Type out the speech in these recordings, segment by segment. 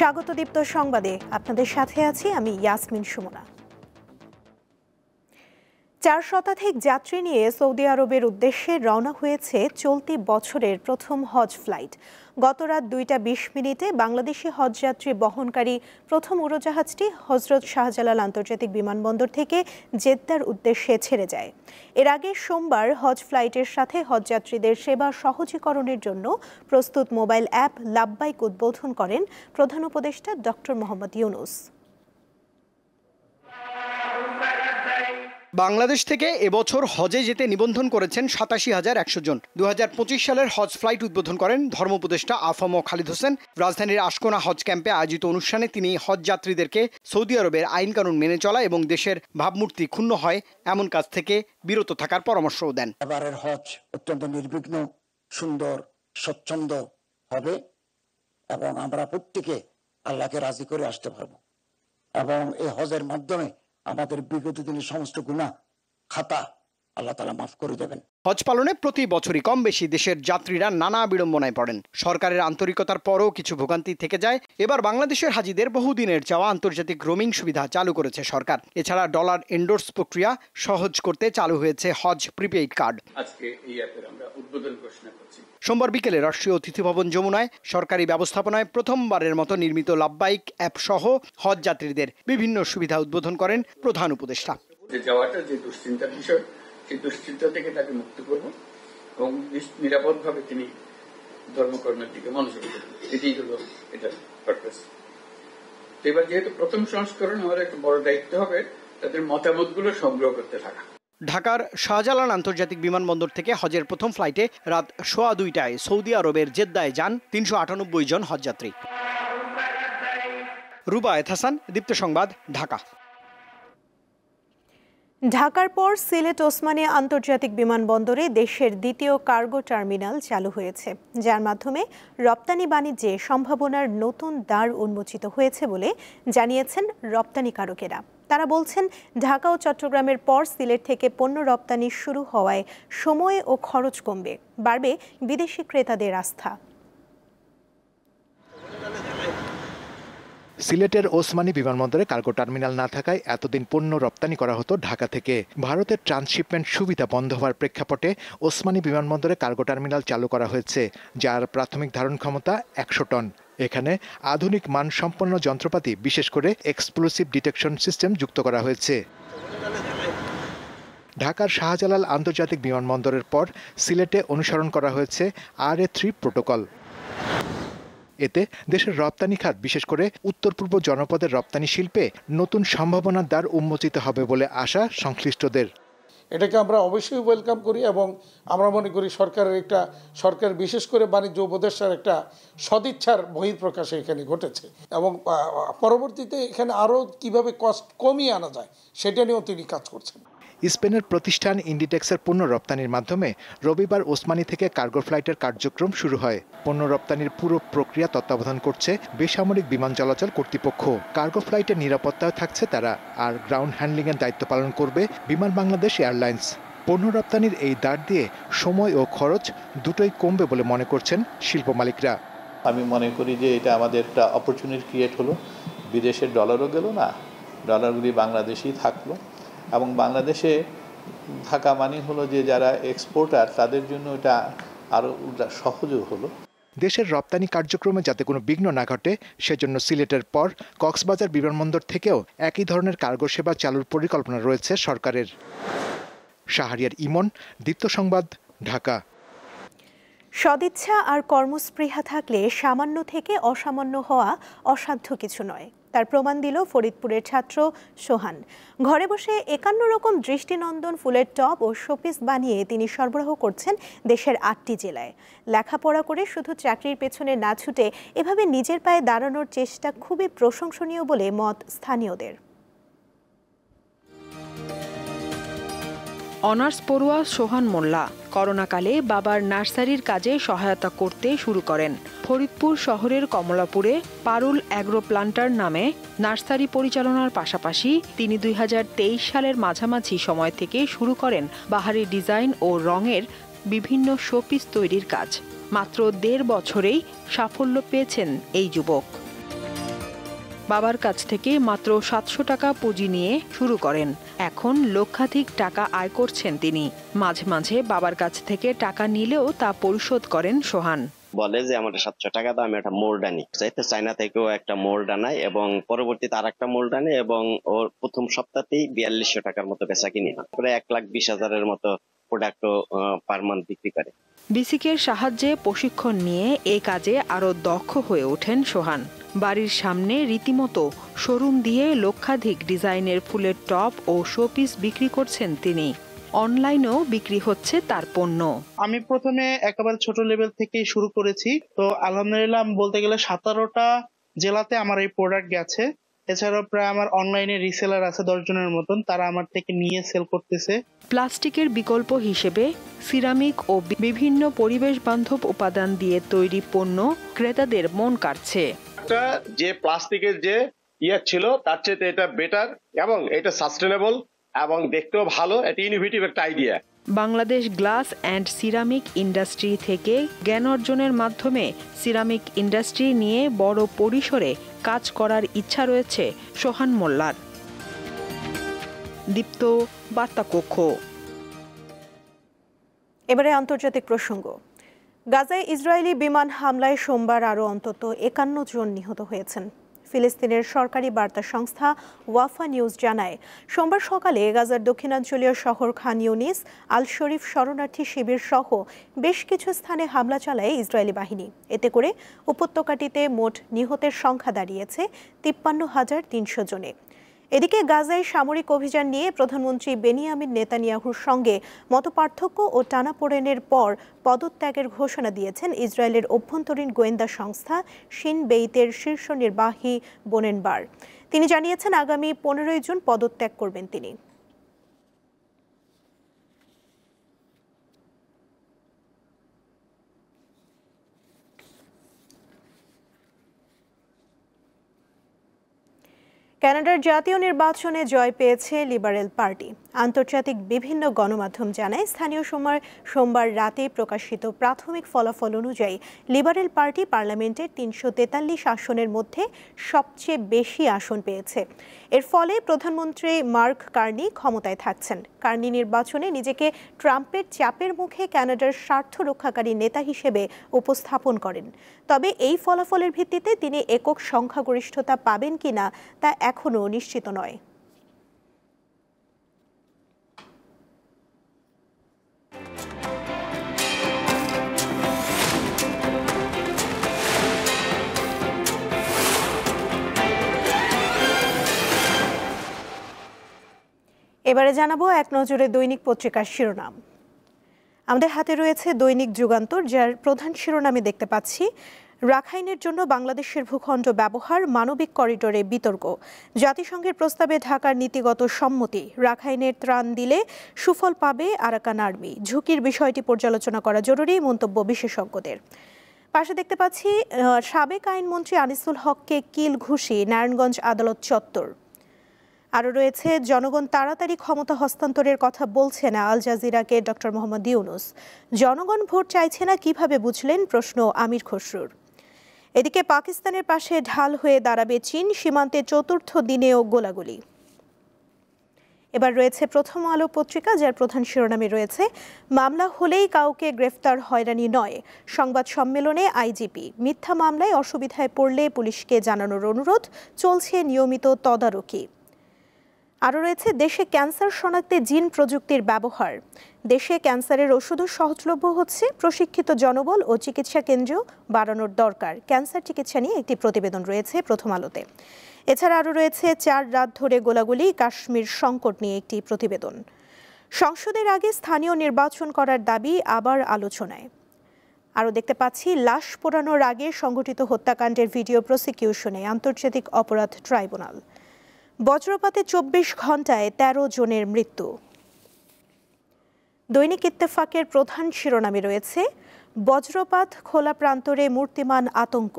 স্বাগত দীপ্ত সংবাদে আপনাদের সাথে আছি আমি ইয়াসমিন সুমনা। 4 শতাধিক যাত্রী নিয়ে সৌদি আরবের উদ্দেশ্যে রওনা হয়েছে চলতি বছরের প্রথম হজ ফ্লাইট। গত রাত 2:20 বাংলাদেশি হজযাত্রী বহনকারী প্রথম উড়োজাহাজটি হজরত শাহজালাল আন্তর্জাতিক বিমানবন্দর থেকে জেদ্দার উদ্দেশ্যে ছেড়ে যায়। এর আগে সোমবার হজ ফ্লাইটের সাথে হজযাত্রীদের সেবা সহজীকরণের জন্য প্রস্তুত মোবাইল অ্যাপ লাব্বাইক উদ্বোধন করেন প্রধান উপদেষ্টা ডক্টর মোহাম্মদ ইউনূস। বাংলাদেশ থেকে এবছর হজে যেতে নিবন্ধন করেছেন ৮৭,১০০ জন। ২০২৫ সালের হজ ফ্লাইট উদ্বোধন করেন ধর্ম উপদেষ্টা আফম খালিদ হোসেন। রাজধানীর আশকোনা হজ ক্যাম্পে আয়োজিত অনুষ্ঠানে তিনি হজ যাত্রীদেরকে সৌদি আরবের আইন কানুন মেনে চলা এবং দেশের ভাবমূর্তি ক্ষুণ্ণ হয় এমন কাজ থেকে বিরত থাকার পরামর্শও দেন। এবারের হজ অত্যন্ত নির্বিঘ্ন, সুন্দর, স্বচ্ছন্দ হবে এবং আমরা প্রত্যেকে আল্লাহকে রাজি করে আসতে পারবো এবং এই হজের মাধ্যমে আমাদের বিগত দিনের সমস্ত গুনাহ খাতা আল্লাহ তাআলা মাফ করে দেবেন। হজ পালনে প্রতি বছরই কম বেশি দেশের যাত্রীরা নানা বিড়ম্বনায় পড়েন। সরকারের আন্তরিকতার পরও কিছু ভোগান্তি থেকে যায়। এবার বাংলাদেশের হাজিদের বহুদিনের চাওয়া আন্তর্জাতিক রোমিং সুবিধা চালু করেছে সরকার। এছাড়া ডলার এন্ডোর্স প্রক্রিয়া সহজ করতে চালু হয়েছে হজ প্রিপেইড কার্ড। আজকে এই অ্যাপের আমরা উদ্বোধন ঘোষণা করছি। সোমবার বিকেলে রাষ্ট্রীয় অতিথি ভবন যমুনায় সরকারি ব্যবস্থাপনায় প্রথমবারের মতো নির্মিত লাব্বাইক অ্যাপ সহ হজ যাত্রীদের বিভিন্ন সুবিধা উদ্বোধন করেন প্রধান উপদেষ্টা। যাওয়াটা যে দুশ্চিন্তার বিষয়, সেই দুশ্চিন্তা থেকে তাকে মুক্ত করব এবং নিরাপদভাবে তিনি ধর্মকর্মের দিকে মনোযোগ দেবেন। এটাই হলো এটার পারপাস। এবার যেহেতু প্রথম সংস্করণ, আমাদের একটা বড় দায়িত্ব হবে তাদের মতামতগুলো সংগ্রহ করতে থাকা। ঢাকার শাহজালাল আন্তর্জাতিক বিমানবন্দর থেকে হজের প্রথম ফ্লাইটে রাত 2:15 সৌদি আরবের জেদ্দায় যান 398 জন হজযাত্রী। রুবায়েত হাসান, দীপ্ত সংবাদ, ঢাকা। ঢাকার পর সিলেট ওসমানী আন্তর্জাতিক বিমানবন্দরে দেশের দ্বিতীয় কার্গো টার্মিনাল চালু হয়েছে, যার মাধ্যমে রপ্তানি বাণিজ্যে সম্ভাবনার নতুন দ্বার উন্মোচিত হয়েছে বলে জানিয়েছেন রপ্তানিকারকেরা। তারা বলছেন, ঢাকা ও চট্টগ্রামের পর সিলেট থেকে পণ্য রপ্তানি শুরু হওয়ায় সময় ও খরচ কমবে, বাড়বে বিদেশি ক্রেতাদের আস্থা। সিলেটের ওসমানী বিমানবন্দরে কার্গো টার্মিনাল না থাকায় এতদিন পণ্য রপ্তানি করা হতো ঢাকা থেকে। ভারতের ট্রান্সশিপমেন্ট সুবিধা বন্ধ হওয়ার প্রেক্ষাপটে ওসমানী বিমানবন্দরে কার্গো টার্মিনাল চালু করা হয়েছে, যার প্রাথমিক ধারণ ক্ষমতা 100 টন। এখানে আধুনিক মানসম্পন্ন যন্ত্রপাতি, বিশেষ করে এক্সপ্লোসিভ ডিটেকশন সিস্টেম যুক্ত করা হয়েছে। ঢাকার শাহজালাল আন্তর্জাতিক বিমানবন্দরের পর সিলেটে অনুসরণ করা হয়েছে RA3 প্রোটোকল। এতে দেশের রপ্তানি খাত, বিশেষ করে উত্তর পূর্ব জনপদের রপ্তানি শিল্পে নতুন সম্ভাবনার দ্বার উন্মোচিত হবে বলে আশা সংশ্লিষ্টদের। এটাকে আমরা অবশ্যই ওয়েলকাম করি এবং আমরা মনে করি সরকার বিশেষ করে বাণিজ্য উপদেষ্টার একটা সদিচ্ছার বহিঃপ্রকাশ এখানে ঘটেছে এবং পরবর্তীতে এখানে আরও কিভাবে কস্ট কমিয়ে আনা যায় সেটা নিয়েও তিনি কাজ করছেন। স্পেনের প্রতিষ্ঠান ইন্ডিটেক্সের পণ্য রপ্তানির মাধ্যমে রবিবার ওসমানী থেকে কার্গো ফ্লাইটের কার্যক্রম শুরু হয়। পণ্য রপ্তানির পুরো প্রক্রিয়া তত্ত্বাবধান করছে বেসামরিক বিমান চলাচল কর্তৃপক্ষ। কার্গো ফ্লাইটের নিরাপত্তায় থাকছে তারা, আর গ্রাউন্ড হ্যান্ডলিংয়ের দায়িত্ব পালন করবে বিমান বাংলাদেশ এয়ারলাইন্স। পণ্য রপ্তানির এই দ্বার দিয়ে সময় ও খরচ দুটোই কমবে বলে মনে করছেন শিল্প মালিকরা। আমি মনে করি যে এটা আমাদের একটা অপরচুনিটি ক্রিয়েট হলো। বিদেশের ডলারও গেল না, ডলারগুলি বাংলাদেশেই থাকলো এবং বাংলাদেশে থাকা মানে হলো যে যারা এক্সপোর্টার তাদের জন্য এটা আরও সহজও হলো। দেশের রপ্তানি কার্যক্রমে যাতে কোনো বিঘ্ন না ঘটে সেজন্য সিলেটের পর কক্সবাজার বিমানবন্দর থেকেও একই ধরনের কার্গো সেবা চালুর পরিকল্পনা রয়েছে সরকারের। শাহরিয়ার ইমন, দীপ্ত সংবাদ, ঢাকা। সদিচ্ছা আর কর্মস্পৃহা থাকলে সামান্য থেকে অসামান্য হওয়া অসাধ্য কিছু নয়, তার প্রমাণ দিল ফরিদপুরের ছাত্র সোহান। ঘরে বসে 51 রকম দৃষ্টিনন্দন ফুলের টব ও শোপিস বানিয়ে তিনি সরবরাহ করছেন দেশের 8টি জেলায়। লেখাপড়া করে শুধু চাকরির পেছনে না ছুটে এভাবে নিজের পায়ে দাঁড়ানোর চেষ্টা খুবই প্রশংসনীয় বলে মত স্থানীয়দের। অনার্স পড়ুয়া সোহান মোল্লা করোনাকালে বাবার নার্সারির কাজে সহায়তা করতে শুরু করেন। ফরিদপুর শহরের কমলাপুরে পারুল অ্যাগ্রো প্লান্টার নামে নার্সারি পরিচালনার পাশাপাশি তিনি 2023 সালের মাঝামাঝি সময় থেকে শুরু করেন বাহারি ডিজাইন ও রঙের বিভিন্ন শোপিস তৈরির কাজ। মাত্র 1.5 বছরেই সাফল্য পেয়েছেন এই যুবক। বাবার কাছ থেকে মাত্র 700 টাকা পুঁজি নিয়ে শুরু করেন। এখন লক্ষাধিক টাকা আয় করছেন তিনি। মাঝে মাঝে বাবার কাছ থেকে টাকা নিলেও তা পরিশোধ করেন সোহান। বলে যে আমার 700 টাকা দাও, আমি একটা মোল্ড আনি। চাইতে চায়না থেকেও একটা মোল্ড আনাই এবং পরবর্তীতে আর একটা মোল্ড আনে এবং ওর প্রথম সপ্তাহতেই 4200 টাকার মতো বেচা কিনি হয়। প্রায় 1,20,000-এর মতো প্রোডাক্ট পার মান্থ বিক্রি করে। বিসিকের সাহায্যে প্রশিক্ষণ নিয়ে এই কাজে আরো দক্ষ হয়ে ওঠেন সোহান। বাড়ির সামনে রীতিমতো শোরুম দিয়ে লক্ষাধিক ডিজাইনের ফুলের টপ ও শোপিস বিক্রি করছেন তিনি। অনলাইনেও বিক্রি হচ্ছে তার পণ্য। আমি প্রথমে একেবারে ছোট লেভেল থেকেই শুরু করেছি, তো আলহামদুলিল্লাহ বলতে গেলে 17টা জেলাতে আমার এই প্রোডাক্ট গেছে। এছাড়াও প্রায় আমার অনলাইনে রিসেলার আছে 10 জনের মতন, তারা আমার থেকে নিয়ে সেল করতেছে। প্লাস্টিকের বিকল্প হিসেবে সিরামিক ও বিভিন্ন পরিবেশ বান্ধব উপাদান দিয়ে তৈরি পণ্য ক্রেতাদের মন কাড়ছে। যে প্লাস্টিকের যে ছিল তার চেয়ে এটা বেটার এবং এটা সাস্টেনেবল এবং দেখতেও ভালো। এটা ইনোভেটিভ একটা idea. Bangladesh glass and ceramic industry থেকে জ্ঞান অর্জনের মাধ্যমে সিরামিক ইন্ডাস্ট্রি নিয়ে বড় পরিসরে কাজ করার ইচ্ছা রয়েছে সোহান মোল্লার। দীপ্ত, বার্তা কক্ষ। এবারে আন্তর্জাতিক প্রসঙ্গ। গাজায় ইসরায়েলি বিমান হামলায় সোমবার আরও অন্তত 51 জন নিহত হয়েছেন। ফিলিস্তিনের সরকারি বার্তা সংস্থা ওয়াফা নিউজ জানায়, সোমবার সকালে গাজার দক্ষিণাঞ্চলীয় শহর খান ইউনিস, আল শরীফ শরণার্থী শিবির সহ বেশ কিছু স্থানে হামলা চালায় ইসরায়েলি বাহিনী। এতে করে উপত্যকাটিতে মোট নিহতের সংখ্যা দাঁড়িয়েছে 53,300 জনে। এদিকে গাজায় সামরিক অভিযান নিয়ে প্রধানমন্ত্রী বেনিয়ামিন নেতানিয়াহুর সঙ্গে মতপার্থক্য ও টানাপোড়েনের পর পদত্যাগের ঘোষণা দিয়েছেন ইসরায়েলের অভ্যন্তরীণ গোয়েন্দা সংস্থা শিন বেইতের শীর্ষ নির্বাহী বোনেন বার। তিনি জানিয়েছেন আগামী 15 জুন পদত্যাগ করবেন তিনি। কানাডার জাতীয় নির্বাচনে জয় পেয়েছে লিবারেল পার্টি। আন্তর্জাতিক বিভিন্ন গণমাধ্যম জানায়, স্থানীয় সময় সোমবার রাতে প্রকাশিত প্রাথমিক ফলাফল অনুযায়ী লিবারেল পার্টি পার্লামেন্টের 343 আসনের মধ্যে সবচেয়ে বেশি আসন পেয়েছে। এর ফলে প্রধানমন্ত্রী মার্ক কার্নি ক্ষমতায় থাকছেন। কার্নি নির্বাচনে নিজেকে ট্রাম্পের চাপের মুখে কানাডার স্বার্থ রক্ষাকারী নেতা হিসেবে উপস্থাপন করেন। তবে এই ফলাফলের ভিত্তিতে তিনি একক সংখ্যাগরিষ্ঠতা পাবেন কিনা তা এখনও নিশ্চিত নয়। এবারে জানাবো এক নজরে দৈনিক পত্রিকার শিরোনাম। আমাদের হাতে রয়েছে দৈনিক যুগান্তর, যার প্রধান শিরোনামে দেখতে পাচ্ছি, রাখাইনের জন্য বাংলাদেশের ভূখণ্ড ব্যবহার, মানবিক করিডোরে বিতর্ক, জাতিসংঘের প্রস্তাবে ঢাকার নীতিগত সম্মতি, রাখাইনের ত্রাণ দিলে সুফল পাবে আরাকান আর্মি, ঝুঁকির বিষয়টি পর্যালোচনা করা জরুরি, মন্তব্য বিশেষজ্ঞদের। পাশে দেখতে পাচ্ছি সাবেক আইনমন্ত্রী আনিসুল হককে কিল ঘুষি নারায়ণগঞ্জ আদালত চত্বর। আরও রয়েছে জনগণ তাড়াতাড়ি ক্ষমতা হস্তান্তরের কথা বলছে না আল জাজিরাকে ডক্টর মোহাম্মদ ইউনুস, জনগণ ভোট চাইছে না কিভাবে বুঝলেন, প্রশ্ন আমির খসরুর। এদিকে পাকিস্তানের পাশে ঢাল হয়ে দাঁড়াবে চীন, সীমান্তে চতুর্থ দিনেও গোলাগুলি। এবার রয়েছে প্রথম আলো পত্রিকা, যার প্রধান শিরোনামে রয়েছে, মামলা হলেই কাউকে গ্রেফতার হয়রানি নয়, সংবাদ সম্মেলনে আইজিপি, মিথ্যা মামলায় অসুবিধায় পড়লে পুলিশকে জানানোর অনুরোধ, চলছে নিয়মিত তদারকি। আরও রয়েছে দেশে ক্যান্সার শনাক্তে জিন প্রযুক্তির ব্যবহার, দেশে ক্যান্সারের ওষুধও সহজলভ্য হচ্ছে, প্রশিক্ষিত জনবল ও চিকিৎসা কেন্দ্র বাড়ানোর দরকার, ক্যান্সার চিকিৎসা নিয়ে একটি প্রতিবেদন রয়েছে প্রথম আলোতে। এছাড়া আরও রয়েছে 4 রাত ধরে গোলাগুলি, কাশ্মীর সংকট নিয়ে একটি প্রতিবেদন। সংসদের আগে স্থানীয় নির্বাচন করার দাবি আবার আলোচনায়। আরও দেখতে পাচ্ছি লাশ পোড়ানোর আগে সংঘটিত হত্যাকাণ্ডের ভিডিও প্রসিকিউশনে আন্তর্জাতিক অপরাধ ট্রাইব্যুনাল। বজ্রপাতে 24 ঘন্টায় 13 জনের মৃত্যু। দৈনিক ইত্তেফাকের প্রধান শিরোনামে রয়েছে, বজ্রপাত, খোলা প্রান্তরে মূর্তিমান আতঙ্ক,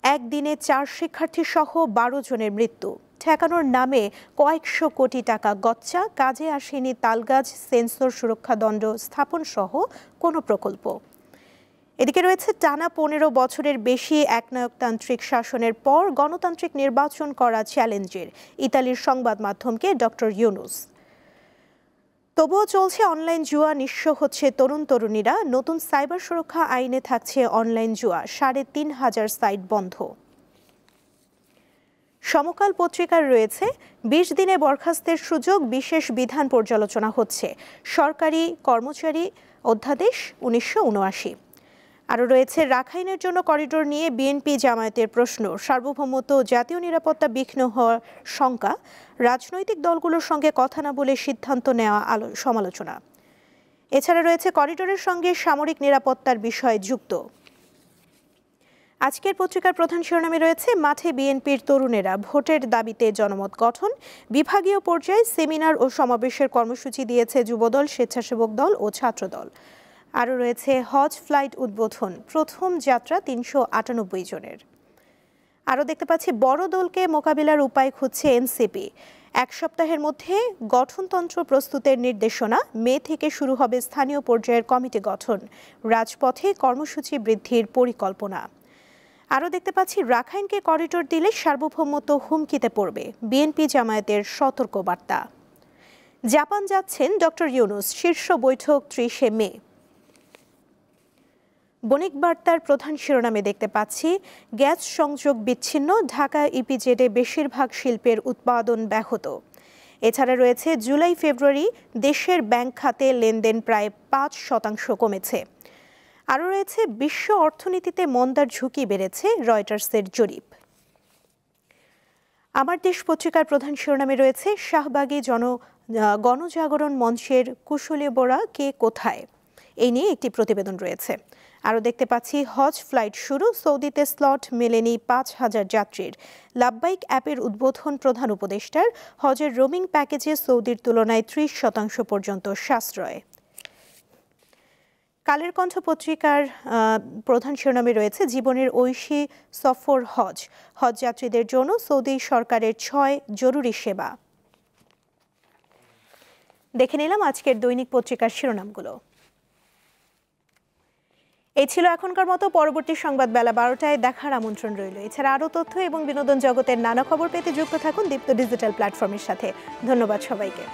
একদিনে 4 শিক্ষার্থী সহ 12 জনের মৃত্যু, ঠেকানোর নামে কয়েকশো কোটি টাকা গচ্চা, কাজে আসেনি তালগাছ সেন্সর সুরক্ষা দণ্ড স্থাপন সহ কোনো প্রকল্প। এদিকে রয়েছে টানা 15 বছরের বেশি একনায়কতান্ত্রিক শাসনের পর গণতান্ত্রিক নির্বাচন করা চ্যালেঞ্জের ইতালির সংবাদ মাধ্যমকে ডক্টর ইউনুস। তবুও চলছে অনলাইন জুয়া, নিঃস্ব হচ্ছে তরুণ তরুণীরা। নতুন সাইবার সুরক্ষা আইনে থাকছে অনলাইন জুয়া, 3,500 সাইট বন্ধ। সমকাল পত্রিকার রয়েছে 20 দিনে বরখাস্তের সুযোগ, বিশেষ বিধান পর্যালোচনা হচ্ছে। সরকারি কর্মচারী অধ্যাদেশ 1979। আরও রয়েছে রাখাইনের জন্য করিডোর নিয়ে বিএনপি জামায়াতের প্রশ্ন, সার্বভৌমত্ব ও জাতীয় নিরাপত্তা বিঘ্ন হওয়ার শঙ্কা, রাজনৈতিক দলগুলোর সঙ্গে কথা না বলে সিদ্ধান্ত নেওয়া সমালোচনা। এছাড়া রয়েছে করিডোরের সঙ্গে সামরিক নিরাপত্তার বিষয় যুক্ত। আজকের পত্রিকার প্রধান শিরোনামে রয়েছে মাঠে বিএনপির তরুণেরা, ভোটের দাবিতে জনমত গঠন, বিভাগীয় পর্যায়ে সেমিনার ও সমাবেশের কর্মসূচি দিয়েছে যুবদল, স্বেচ্ছাসেবক দল ও ছাত্রদল। আরও রয়েছে হজ ফ্লাইট উদ্বোধন, প্রথম যাত্রা 398 জনের। আরও দেখতে পাচ্ছি বড় দলকে মোকাবিলার উপায় খুঁজছে এনসিপি। 1 সপ্তাহের মধ্যে গঠনতন্ত্র প্রস্তুতের নির্দেশনা, মে থেকে শুরু হবে স্থানীয় পর্যায়ের কমিটি গঠন, রাজপথে কর্মসূচি বৃদ্ধির পরিকল্পনা। আরও দেখতে পাচ্ছি রাখাইনকে করিডোর দিলে সার্বভৌমত্ব হুমকিতে পড়বে, বিএনপি জামায়াতের সতর্ক বার্তা। জাপান যাচ্ছেন ডক্টর ইউনুস, শীর্ষ বৈঠক 30 মে। বণিক বার্তার প্রধান শিরোনামে দেখতে পাচ্ছি গ্যাস সংযোগ বিচ্ছিন্ন, ঢাকা ইপিজেডে বেশিরভাগ শিল্পের উৎপাদন ব্যাহত। এছাড়া রয়েছে জুলাই ফেব্রুয়ারি দেশের ব্যাংক খাতে লেনদেন প্রায় 5% কমেছে। আরও রয়েছে বিশ্ব অর্থনীতিতে মন্দার ঝুঁকি বেড়েছে, রয়টার্সের জরিপ। আমার দেশ পত্রিকার প্রধান শিরোনামে রয়েছে শাহবাগী গণজাগরণ মঞ্চের কুশলী বোরা কে কোথায়, এই নিয়ে একটি প্রতিবেদন রয়েছে। আরও দেখতে পাচ্ছি হজ ফ্লাইট শুরু, সৌদিতে স্লট মেলেনি 5,000 যাত্রীর। লাব্বাইক অ্যাপের উদ্বোধন প্রধান উপদেষ্টার, হজের রোমিং প্যাকেজে সৌদির তুলনায় 30% পর্যন্ত সাশ্রয়। কালের কণ্ঠ পত্রিকার প্রধান শিরোনামে রয়েছে জীবনের ঐশী সফর হজ, হজ যাত্রীদের জন্য সৌদি সরকারের 6 জরুরি সেবা। দেখে নিলাম আজকের দৈনিক পত্রিকার শিরোনামগুলো। এই ছিল এখনকার মতো। পরবর্তী সংবাদ বেলা 12টায় দেখার আমন্ত্রণ রইল। এছাড়া আরও তথ্য এবং বিনোদন জগতের নানা খবর পেতে যুক্ত থাকুন দীপ্ত ডিজিটাল প্ল্যাটফর্মের সাথে। ধন্যবাদ সবাইকে।